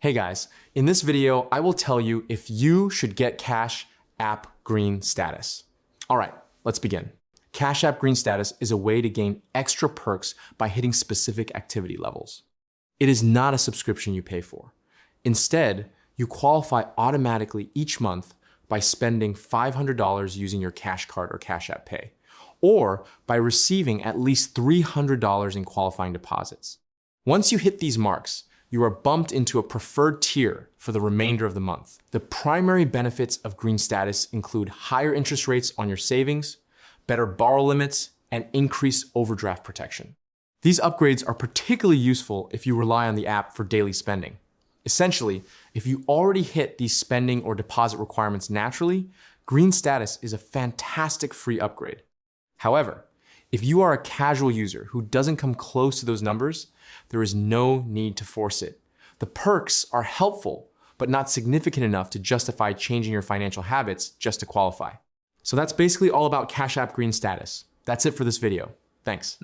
Hey guys, in this video, I will tell you if you should get Cash App Green status. All right, let's begin. Cash App Green status is a way to gain extra perks by hitting specific activity levels. It is not a subscription you pay for. Instead, you qualify automatically each month by spending $500 using your Cash Card or Cash App Pay, or by receiving at least $300 in qualifying deposits. Once you hit these marks, you are bumped into a preferred tier for the remainder of the month. The primary benefits of green status include higher interest rates on your savings, better borrow limits, and increased overdraft protection. These upgrades are particularly useful if you rely on the app for daily spending. Essentially, if you already hit these spending or deposit requirements naturally, green status is a fantastic free upgrade. However, if you are a casual user who doesn't come close to those numbers, there is no need to force it. The perks are helpful, but not significant enough to justify changing your financial habits just to qualify. So that's basically all about Cash App Green status. That's it for this video. Thanks.